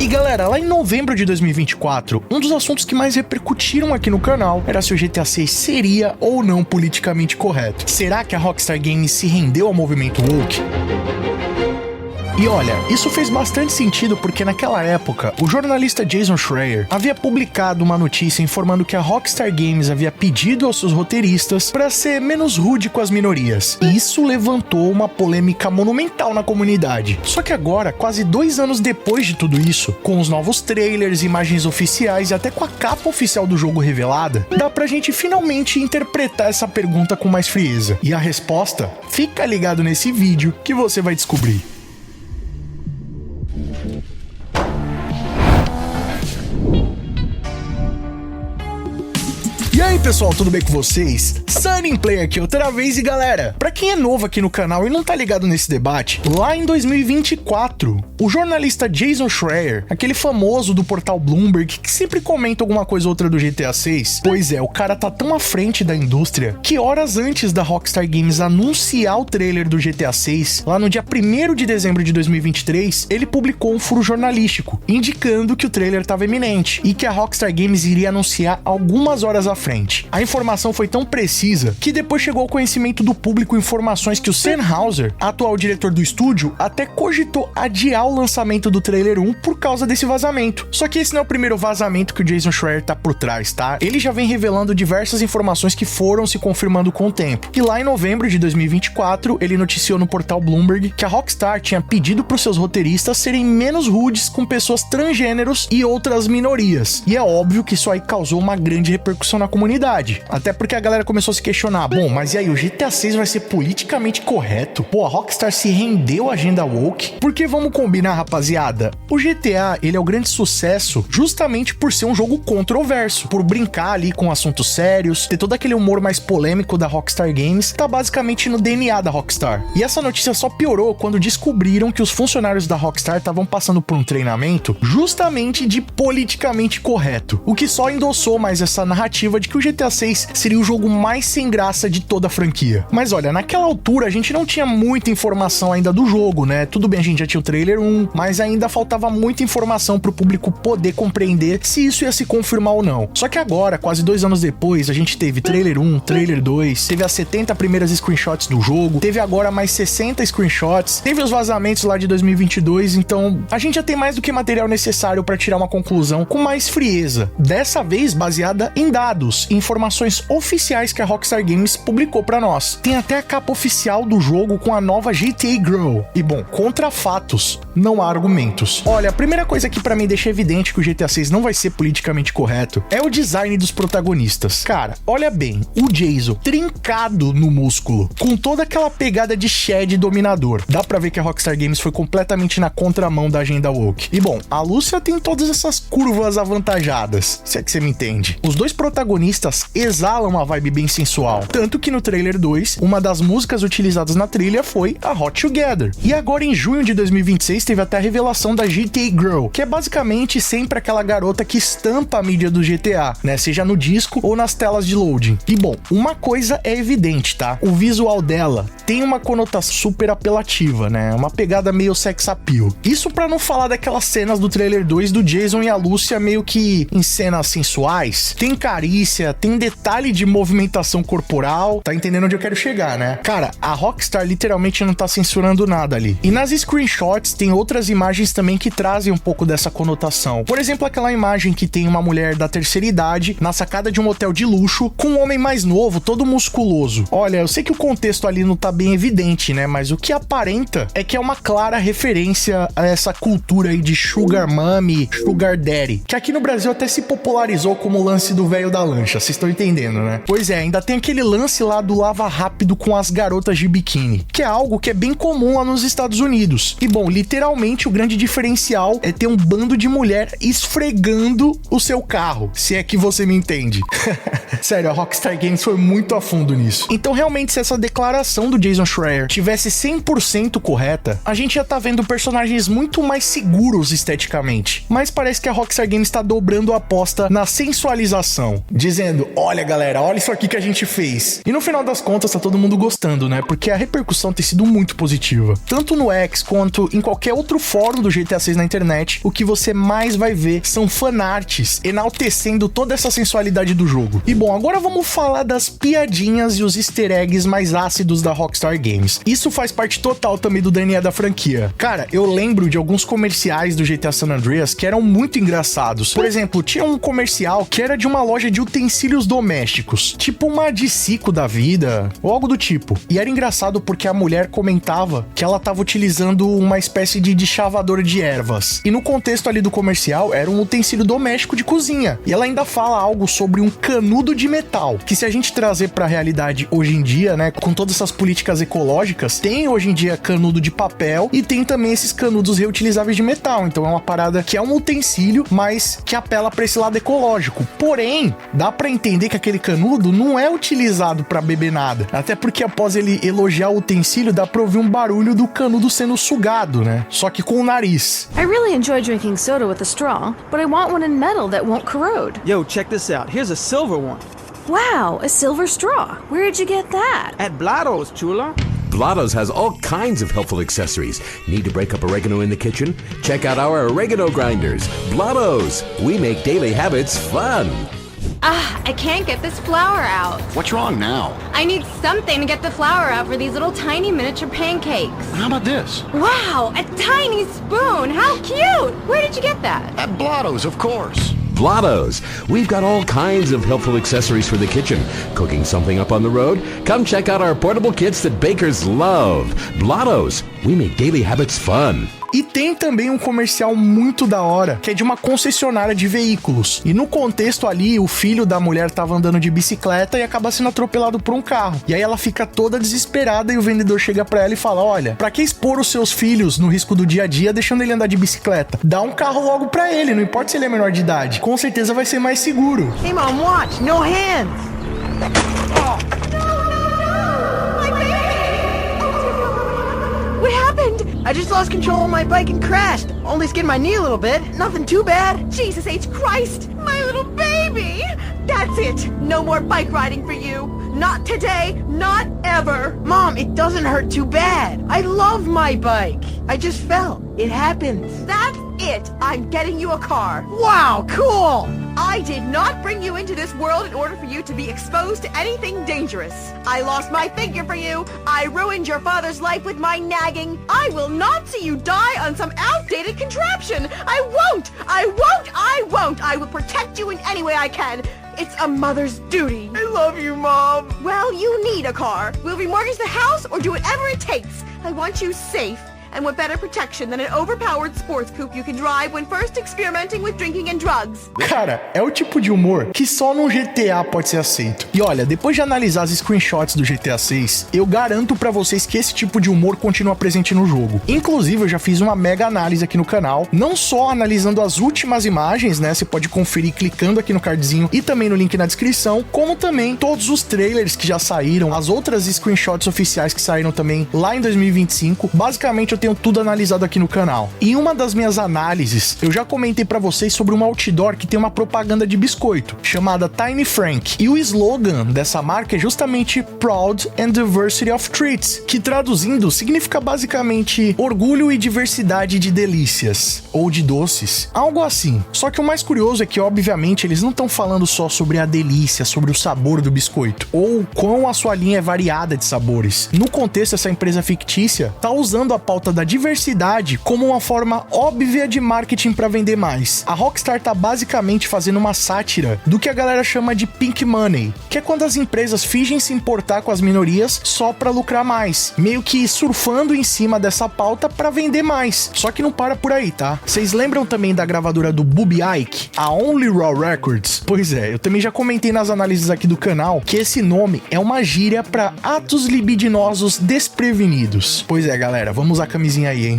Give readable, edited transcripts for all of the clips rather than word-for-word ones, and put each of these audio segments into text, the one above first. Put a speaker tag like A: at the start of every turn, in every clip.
A: E galera, lá em novembro de 2024, um dos assuntos que mais repercutiram aqui no canal era se o GTA 6 seria ou não politicamente correto. Será que a Rockstar Games se rendeu ao movimento woke? E olha, isso fez bastante sentido porque naquela época, o jornalista Jason Schreier havia publicado uma notícia informando que a Rockstar Games havia pedido aos seus roteiristas para ser menos rude com as minorias. E isso levantou uma polêmica monumental na comunidade. Só que agora, quase 2 anos depois de tudo isso, com os novos trailers, imagens oficiais e até com a capa oficial do jogo revelada, dá pra gente finalmente interpretar essa pergunta com mais frieza. E a resposta? Fica ligado nesse vídeo que você vai descobrir. E aí pessoal, tudo bem com vocês? Sunnyplayer aqui outra vez e galera, pra quem é novo aqui no canal e não tá ligado nesse debate, lá em 2024, o jornalista Jason Schreier, aquele famoso do portal Bloomberg que sempre comenta alguma coisa ou outra do GTA 6, pois é, o cara tá tão à frente da indústria que horas antes da Rockstar Games anunciar o trailer do GTA 6, lá no dia 1º de dezembro de 2023, ele publicou um furo jornalístico, indicando que o trailer estava iminente e que a Rockstar Games iria anunciar algumas horas à frente. A informação foi tão precisa que depois chegou ao conhecimento do público informações que o Sam Houser, atual diretor do estúdio, até cogitou adiar o lançamento do trailer 1 por causa desse vazamento. Só que esse não é o primeiro vazamento que o Jason Schreier tá por trás, tá? Ele já vem revelando diversas informações que foram se confirmando com o tempo. E lá em novembro de 2024, ele noticiou no portal Bloomberg que a Rockstar tinha pedido para os seus roteiristas serem menos rudes com pessoas transgêneros e outras minorias. E é óbvio que isso aí causou uma grande repercussão na comunidade. Até porque a galera começou a se questionar, bom, mas e aí, o GTA 6 vai ser politicamente correto? Pô, a Rockstar se rendeu à agenda woke? Porque vamos combinar, rapaziada, o GTA, ele é o grande sucesso justamente por ser um jogo controverso, por brincar ali com assuntos sérios, ter todo aquele humor mais polêmico da Rockstar Games, tá basicamente no DNA da Rockstar. E essa notícia só piorou quando descobriram que os funcionários da Rockstar estavam passando por um treinamento justamente de politicamente correto, o que só endossou mais essa narrativa de que o GTA 6 seria o jogo mais sem graça de toda a franquia. Mas olha, naquela altura a gente não tinha muita informação ainda do jogo, né? Tudo bem, a gente já tinha o trailer 1, mas ainda faltava muita informação pro público poder compreender se isso ia se confirmar ou não. Só que agora, quase 2 anos depois, a gente teve trailer 1, trailer 2, teve as 70 primeiras screenshots do jogo, teve agora mais 60 screenshots, teve os vazamentos lá de 2022, então a gente já tem mais do que material necessário para tirar uma conclusão com mais frieza. Dessa vez baseada em dados, informações oficiais que a Rockstar Games publicou pra nós. Tem até a capa oficial do jogo com a nova GTA Girl. E bom, contra fatos, não há argumentos. Olha, a primeira coisa que pra mim deixa evidente que o GTA 6 não vai ser politicamente correto é o design dos protagonistas. Cara, olha bem, o Jason, trincado no músculo, com toda aquela pegada de Shed dominador. Dá pra ver que a Rockstar Games foi completamente na contramão da agenda woke. E bom, a Lúcia tem todas essas curvas avantajadas, se é que você me entende. Os dois protagonistas exalam uma vibe bem sensual, tanto que no trailer 2, uma das músicas utilizadas na trilha foi a Hot Together. E agora em junho de 2026 teve até a revelação da GTA Girl, que é basicamente sempre aquela garota que estampa a mídia do GTA, né, seja no disco ou nas telas de loading. E bom, uma coisa é evidente, tá? O visual dela tem uma conotação super apelativa, né, uma pegada meio sex appeal. Isso pra não falar daquelas cenas do trailer 2 do Jason e a Lúcia meio que em cenas sensuais, tem carícia, tem detalhe de movimentação corporal, tá entendendo onde eu quero chegar, né? Cara, a Rockstar literalmente não tá censurando nada ali. E nas screenshots tem outras imagens também que trazem um pouco dessa conotação. Por exemplo, aquela imagem que tem uma mulher da terceira idade na sacada de um hotel de luxo com um homem mais novo, todo musculoso. Olha, eu sei que o contexto ali não tá bem evidente, né? Mas o que aparenta é que é uma clara referência a essa cultura aí de sugar mommy, sugar daddy, que aqui no Brasil até se popularizou como o lance do velho da lancha. Vocês estão entendendo, né? Pois é, ainda tem aquele lance lá do lava rápido com as garotas de biquíni, que é algo que é bem comum lá nos Estados Unidos. E bom, literalmente o grande diferencial é ter um bando de mulher esfregando o seu carro, se é que você me entende. Sério, a Rockstar Games foi muito a fundo nisso. Então realmente, se essa declaração do Jason Schreier tivesse 100% correta, a gente já tá vendo personagens muito mais seguros esteticamente. Mas parece que a Rockstar Games tá dobrando a aposta na sensualização. De dizendo: olha galera, olha isso aqui que a gente fez. E no final das contas tá todo mundo gostando, né? Porque a repercussão tem sido muito positiva. Tanto no X quanto em qualquer outro fórum do GTA 6 na internet, o que você mais vai ver são fanarts enaltecendo toda essa sensualidade do jogo. E bom, agora vamos falar das piadinhas e os easter eggs mais ácidos da Rockstar Games. Isso faz parte total também do DNA da franquia. Cara, eu lembro de alguns comerciais do GTA San Andreas que eram muito engraçados. Por exemplo, tinha um comercial que era de uma loja de utensílios domésticos, tipo uma Dicico da vida, ou algo do tipo. E era engraçado porque a mulher comentava que ela tava utilizando uma espécie de chavador de ervas. E no contexto ali do comercial, era um utensílio doméstico de cozinha. E ela ainda fala algo sobre um canudo de metal, que se a gente trazer pra realidade hoje em dia, né, com todas essas políticas ecológicas, tem hoje em dia canudo de papel e tem também esses canudos reutilizáveis de metal. Então é uma parada que é um utensílio, mas que apela pra esse lado ecológico. Porém, dá pra entender que aquele canudo não é utilizado pra beber nada. Até porque após ele elogiar o utensílio, dá pra ouvir um barulho do canudo sendo sugado, né? Só que com o nariz.
B: I really enjoy drinking soda with a straw, but I want one in metal that won't corrode.
C: Yo, check this out. Here's a silver one.
B: Wow, a silver straw. Where'd you get that?
C: At Blotto's, chula.
D: Blotto's has all kinds of helpful accessories. Need to break up oregano in the kitchen? Check out our oregano grinders. Blotto's. We make daily habits fun.
E: I can't get this flour out.
F: What's wrong now?
E: I need something to get the flour out for these little tiny miniature pancakes.
F: How about this?
E: Wow, a tiny spoon! How cute! Where did you get that?
F: At Blotto's, of course.
D: Blotto's. We've got all kinds of helpful accessories for the kitchen. Cooking something up on the road? Come check out our portable kits that bakers love. Blotto's. We make daily habits fun.
A: E tem também um comercial muito da hora, que é de uma concessionária de veículos. E no contexto ali, o filho da mulher tava andando de bicicleta e acaba sendo atropelado por um carro. E aí ela fica toda desesperada e o vendedor chega pra ela e fala: olha, pra que expor os seus filhos no risco do dia a dia deixando ele andar de bicicleta? Dá um carro logo pra ele, não importa se ele é menor de idade. Com certeza vai ser mais seguro.
C: Hey, Mom, watch. No hands.
E: What happened?
C: I just lost control of my bike and crashed. Only skinned my knee a little bit. Nothing too bad.
E: Jesus H. Christ! My little baby! That's it! No more bike riding for you! Not today, not ever!
C: Mom, it doesn't hurt too bad. I love my bike. I just fell. It happens.
E: That's it! I'm getting you a car!
C: Wow, cool!
E: I did not bring you into this world in order for you to be exposed to anything dangerous. I lost my figure for you. I ruined your father's life with my nagging. I will not see you die on some outdated contraption. I won't! I won't! I won't! I will protect you in any way I can. It's a mother's duty.
C: I love you, Mom.
E: Well, you need a car. We'll remortgage the house or do whatever it takes. I want you safe. And what better protection than an overpowered sports coupe you can drive when first experimenting with drinking and drugs?
A: Cara, é o tipo de humor que só no GTA pode ser aceito. E olha, depois de analisar as screenshots do GTA 6, eu garanto pra vocês que esse tipo de humor continua presente no jogo. Inclusive, eu já fiz uma mega análise aqui no canal, não só analisando as últimas imagens, né? Você pode conferir clicando aqui no cardzinho e também no link na descrição, como também todos os trailers que já saíram, as outras screenshots oficiais que saíram também lá em 2025. Basicamente, eu tenho tudo analisado aqui no canal. Em uma das minhas análises, eu já comentei pra vocês sobre um outdoor que tem uma propaganda de biscoito, chamada Tiny Frank. E o slogan dessa marca é justamente Proud and Diversity of Treats, que traduzindo significa basicamente orgulho e diversidade de delícias, ou de doces, algo assim. Só que o mais curioso é que, obviamente, eles não estão falando só sobre a delícia, sobre o sabor do biscoito, ou quão a sua linha é variada de sabores. No contexto, essa empresa fictícia tá usando a pauta da diversidade como uma forma óbvia de marketing para vender mais. A Rockstar tá basicamente fazendo uma sátira do que a galera chama de pink money, que é quando as empresas fingem se importar com as minorias só para lucrar mais, meio que surfando em cima dessa pauta para vender mais. Só que não para por aí, tá? Vocês lembram também da gravadora do Booby Ike, a Only Raw Records? Pois é, eu também já comentei nas análises aqui do canal que esse nome é uma gíria para atos libidinosos desprevenidos. Pois é, galera, vamos a camisinha aí, hein?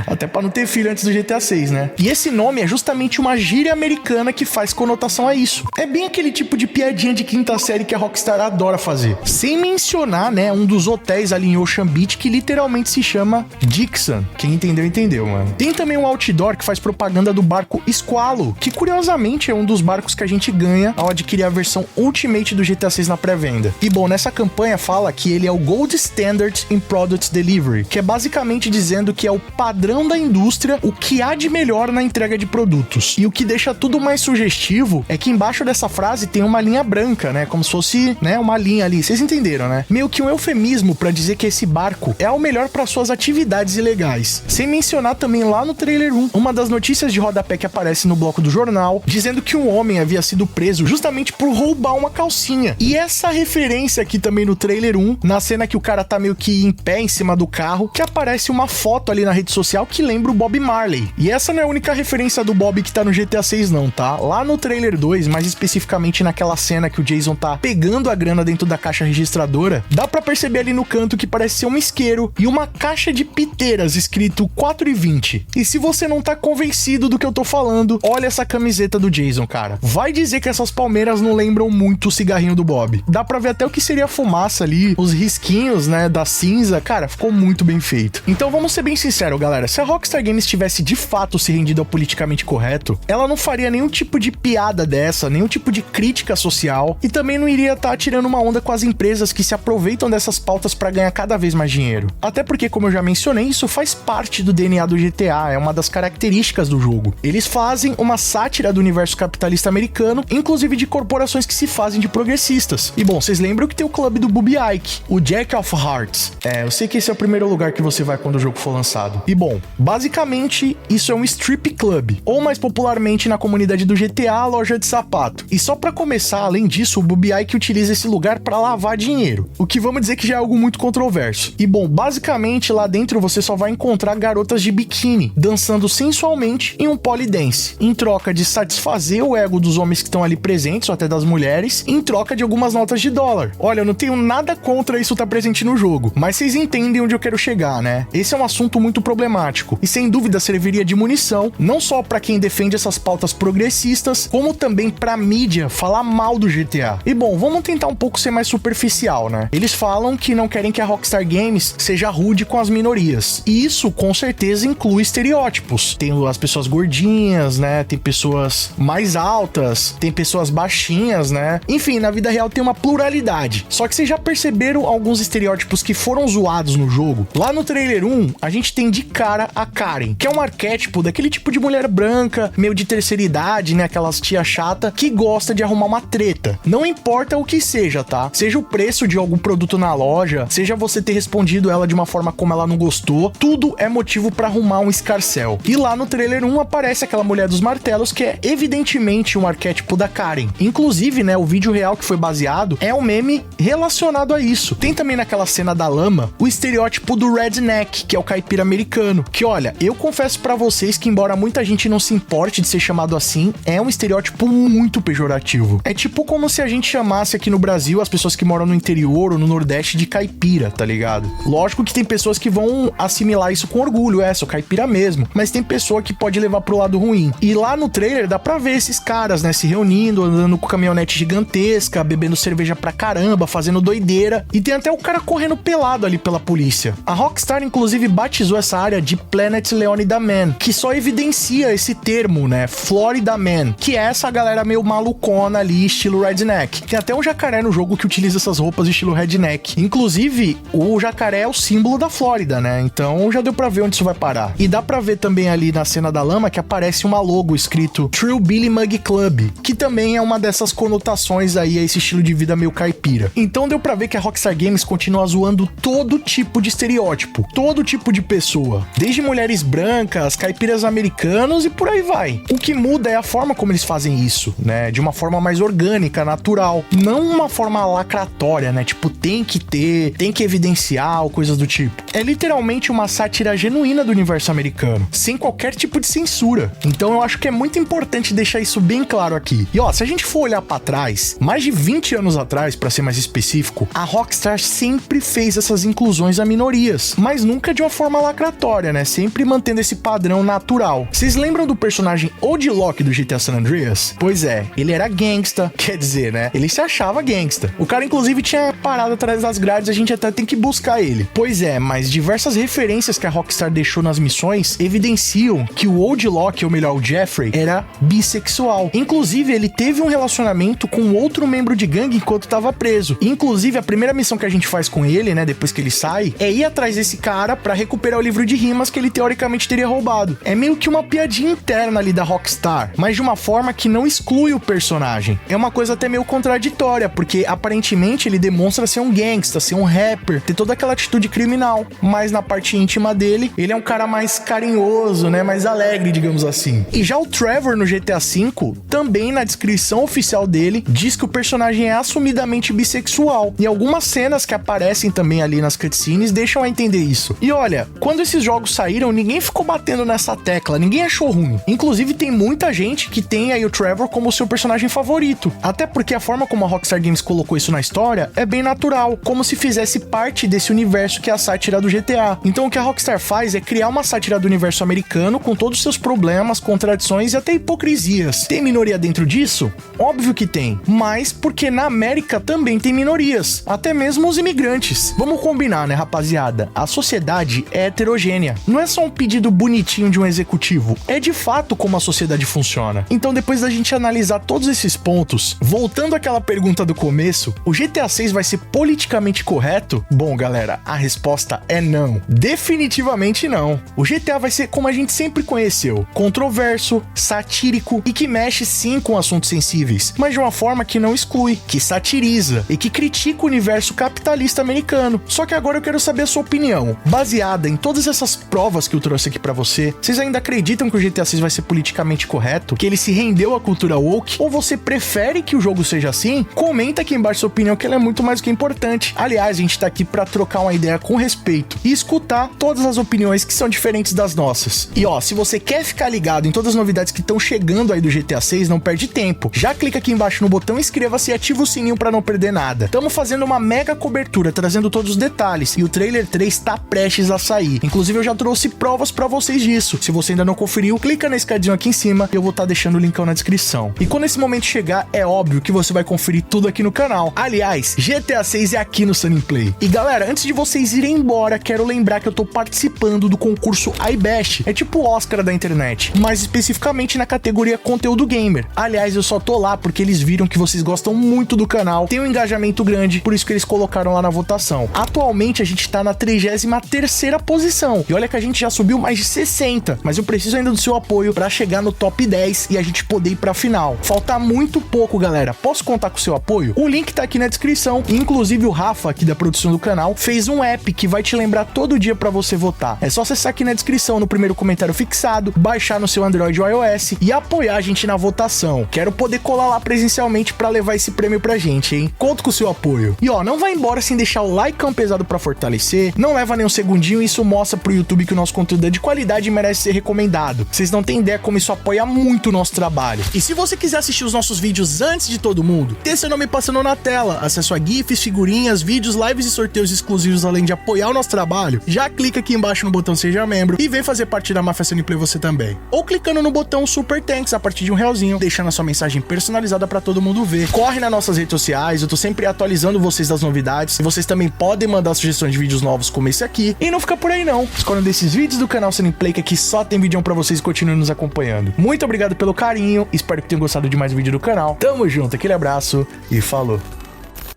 A: Até pra não ter filho antes do GTA 6, né? E esse nome é justamente uma gíria americana que faz conotação a isso. É bem aquele tipo de piadinha de quinta série que a Rockstar adora fazer. Sem mencionar, né, um dos hotéis ali em Ocean Beach que literalmente se chama Dixon. Quem entendeu, entendeu, mano. Tem também um outdoor que faz propaganda do barco Squalo, que curiosamente é um dos barcos que a gente ganha ao adquirir a versão Ultimate do GTA 6 na pré-venda. E bom, nessa campanha fala que ele é o Gold Standard in Product Delivery, que é basicamente dizendo que é o padrão da indústria, o que há de melhor na entrega de produtos. E o que deixa tudo mais sugestivo é que embaixo dessa frase tem uma linha branca, né? Como se fosse, né, uma linha ali. Vocês entenderam, né? Meio que um eufemismo pra dizer que esse barco é o melhor para suas atividades ilegais. Sem mencionar também lá no trailer 1, uma das notícias de rodapé que aparece no bloco do jornal, dizendo que um homem havia sido preso justamente por roubar uma calcinha. E essa referência aqui também no trailer 1, na cena que o cara tá meio que em pé em cima do carro, que aparece uma foto ali na rede social que lembra o Bob Marley. E essa não é a única referência do Bob que tá no GTA 6 não, tá? Lá no trailer 2, mais especificamente naquela cena que o Jason tá pegando a grana dentro da caixa registradora, dá pra perceber ali no canto que parece ser um isqueiro e uma caixa de piteiras escrito 4,20. E se você não tá convencido do que eu tô falando, olha essa camiseta do Jason, cara. Vai dizer que essas palmeiras não lembram muito o cigarrinho do Bob. Dá pra ver até o que seria a fumaça ali, os risquinhos, né, da cinza. Cara, ficou muito bem feito. Então vamos ser bem sinceros, galera. Se a Rockstar Games tivesse de fato se rendido ao politicamente correto, ela não faria nenhum tipo de piada dessa, nenhum tipo de crítica social e também não iria estar tirando uma onda com as empresas que se aproveitam dessas pautas pra ganhar cada vez mais dinheiro. Até porque, como eu já mencionei, isso faz parte do DNA do GTA, é uma das características do jogo. Eles fazem uma sátira do universo capitalista americano, inclusive de corporações que se fazem de progressistas. E bom, vocês lembram que tem o clube do Booby Ike, o Jack of Hearts. Eu sei que esse é o primeiro lugar que você vai quando o jogo for lançado. E bom, basicamente, isso é um strip club, ou mais popularmente na comunidade do GTA, a loja de sapato. E só pra começar, além disso, o Booby Ike utiliza esse lugar pra lavar dinheiro, o que vamos dizer que já é algo muito controverso. E bom, basicamente lá dentro você só vai encontrar garotas de biquíni, dançando sensualmente em um polydance, em troca de satisfazer o ego dos homens que estão ali presentes, ou até das mulheres, em troca de algumas notas de dólar. Olha, eu não tenho nada contra isso estar presente no jogo, mas vocês entendem onde eu quero chegar, né? Esse é um assunto muito problemático, e sem dúvida serviria de munição, não só pra quem defende essas pautas progressistas, como também pra mídia falar mal do GTA. E bom, vamos tentar um pouco ser mais superficial, né? Eles falam que não querem que a Rockstar Games seja rude com as minorias, e isso com certeza inclui estereótipos. Tem as pessoas gordinhas, né? Tem pessoas mais altas, tem pessoas baixinhas, né? Enfim, na vida real tem uma pluralidade. Só que vocês já perceberam alguns estereótipos que foram zoados no jogo? Lá no trailer 1, a gente tem de cara a Karen, que é um arquétipo daquele tipo de mulher branca, meio de terceira idade, né? Aquelas tia chata que gosta de arrumar uma treta. Não importa o que seja, tá? Seja o preço de algum produto na loja, seja você ter respondido ela de uma forma como ela não gostou, tudo é motivo pra arrumar um escarcéu. E lá no trailer 1 aparece aquela mulher dos martelos que é evidentemente um arquétipo da Karen. Inclusive, né, o vídeo real que foi baseado é um meme relacionado a isso. Tem também naquela cena da lama o estereótipo do redneck, que é o caipira americano, que olha, eu confesso pra vocês que embora muita gente não se importe de ser chamado assim, é um estereótipo muito pejorativo. É tipo como se a gente chamasse aqui no Brasil as pessoas que moram no interior ou no Nordeste de caipira, tá ligado? Lógico que tem pessoas que vão assimilar isso com orgulho, sou caipira mesmo, mas tem pessoa que pode levar pro lado ruim. E lá no trailer dá pra ver esses caras, né, se reunindo, andando com caminhonete gigantesca, bebendo cerveja pra caramba, fazendo doideira, e tem até o cara correndo pelado ali pela polícia. A Rockstar inclusive batizou essa área de Planet Leonida Man, que só evidencia esse termo, né, Florida Man, que é essa galera meio malucona ali, estilo redneck. Tem até um jacaré no jogo que utiliza essas roupas estilo redneck. Inclusive, o jacaré é o símbolo da Flórida, né, então já deu pra ver onde isso vai parar. E dá pra ver também ali na cena da lama que aparece uma logo escrito True Billy Mug Club, que também é uma dessas conotações aí a esse estilo de vida meio caipira. Então deu pra ver que a Rockstar Games continua zoando todo tipo de estereótipo, todo tipo de pessoa, desde mulheres brancas, caipiras americanos e por aí vai. O que muda é a forma como eles fazem isso, né, de uma forma mais orgânica, natural, não uma forma lacratória, né, tipo tem que ter, tem que evidenciar ou coisas do tipo. É literalmente uma sátira genuína do universo americano, sem qualquer tipo de censura. Então eu acho que é muito importante deixar isso bem claro aqui. E ó, se a gente for olhar pra trás, mais de 20 anos atrás, pra ser mais específico, a Rockstar sempre fez essas inclusões a minorias, mas nunca nunca de uma forma lacratória, né? Sempre mantendo esse padrão natural. Vocês lembram do personagem Old Locke do GTA San Andreas? Pois é, ele era gangsta, quer dizer, né? Ele se achava gangsta. O cara, inclusive, tinha parado atrás das grades, a gente até tem que buscar ele. Pois é, mas diversas referências que a Rockstar deixou nas missões evidenciam que o Old Locke, ou melhor, o Jeffrey, era bissexual. Inclusive, ele teve um relacionamento com outro membro de gangue enquanto tava preso. Inclusive, a primeira missão que a gente faz com ele, né, depois que ele sai, é ir atrás desse cara pra recuperar o livro de rimas que ele teoricamente teria roubado. É meio que uma piadinha interna ali da Rockstar, mas de uma forma que não exclui o personagem. É uma coisa até meio contraditória, porque aparentemente ele demonstra ser um gangsta, ser um rapper, ter toda aquela atitude criminal, mas na parte íntima dele, ele é um cara mais carinhoso, né, mais alegre, digamos assim. E já o Trevor no GTA V, também na descrição oficial dele, diz que o personagem é assumidamente bissexual, e algumas cenas que aparecem também ali nas cutscenes deixam a entender isso. E olha, quando esses jogos saíram, ninguém ficou batendo nessa tecla, ninguém achou ruim. Inclusive tem muita gente que tem aí o Trevor como seu personagem favorito, até porque a forma como a Rockstar Games colocou isso na história é bem natural, como se fizesse parte desse universo que é a sátira do GTA. Então o que a Rockstar faz é criar uma sátira do universo americano com todos os seus problemas, contradições e até hipocrisias. Tem minoria dentro disso? Óbvio que tem, mas porque na América também tem minorias, até mesmo os imigrantes. Vamos combinar, né, rapaziada? A sociedade é heterogênea. Não é só um pedido bonitinho de um executivo, é de fato como a sociedade funciona. Então, depois da gente analisar todos esses pontos, voltando àquela pergunta do começo, o GTA 6 vai ser politicamente correto? Bom, galera, a resposta é não. Definitivamente não. O GTA vai ser como a gente sempre conheceu, controverso, satírico e que mexe sim com assuntos sensíveis, mas de uma forma que não exclui, que satiriza e que critica o universo capitalista americano. Só que agora eu quero saber a sua opinião. Baseada em todas essas provas que eu trouxe aqui pra você, vocês ainda acreditam que o GTA 6 vai ser politicamente correto? Que ele se rendeu à cultura woke? Ou você prefere que o jogo seja assim? Comenta aqui embaixo sua opinião, que ela é muito mais do que importante. Aliás, a gente tá aqui pra trocar uma ideia com respeito e escutar todas as opiniões que são diferentes das nossas. E ó, se você quer ficar ligado em todas as novidades que estão chegando aí do GTA 6, não perde tempo. Já clica aqui embaixo no botão inscreva-se e ativa o sininho pra não perder nada. Estamos fazendo uma mega cobertura, trazendo todos os detalhes, e o trailer 3 tá prestes a sair. Inclusive eu já trouxe provas pra vocês disso. Se você ainda não conferiu, clica nesse cardinho aqui em cima e eu vou estar deixando o linkão na descrição. E quando esse momento chegar, é óbvio que você vai conferir tudo aqui no canal. Aliás, GTA 6 é aqui no Sunny Play. E galera, antes de vocês irem embora, quero lembrar que eu tô participando do concurso iBash. É tipo o Oscar da internet, mais especificamente na categoria conteúdo gamer. Aliás, eu só tô lá porque eles viram que vocês gostam muito do canal, tem um engajamento grande, por isso que eles colocaram lá na votação. Atualmente a gente tá na 33ª posição, e olha que a gente já subiu mais de 60, mas eu preciso ainda do seu apoio pra chegar no top 10 e a gente poder ir pra final. Falta muito pouco, galera. Posso contar com o seu apoio? O link tá aqui na descrição, e inclusive o Rafa, aqui da produção do canal, fez um app que vai te lembrar todo dia pra você votar. É só acessar aqui na descrição, no primeiro comentário fixado, baixar no seu Android ou iOS e apoiar a gente na votação. Quero poder colar lá presencialmente pra levar esse prêmio pra gente, hein? Conto com o seu apoio. E ó, não vai embora sem deixar o likeão pesado pra fortalecer, não leva nem um segundinho, isso mostra pro YouTube que o nosso conteúdo é de qualidade e merece ser recomendado. Vocês não têm ideia como isso apoia muito o nosso trabalho. E se você quiser assistir os nossos vídeos antes de todo mundo, ter seu nome passando na tela, acesso a GIFs, figurinhas, vídeos, lives e sorteios exclusivos, além de apoiar o nosso trabalho, já clica aqui embaixo no botão Seja Membro e vem fazer parte da Máfia Sunny Play você também. Ou clicando no botão Super Thanks a partir de R$1, deixando a sua mensagem personalizada pra todo mundo ver. Corre nas nossas redes sociais, eu tô sempre atualizando vocês das novidades, e vocês também podem mandar sugestões de vídeos novos como esse aqui. E não fica por aí não, escolha um desses vídeos do canal Sunny Play, que aqui só tem vídeo pra vocês, e continuem nos acompanhando. Muito obrigado pelo carinho, espero que tenham gostado de mais um vídeo do canal. Tamo junto, aquele abraço e falou!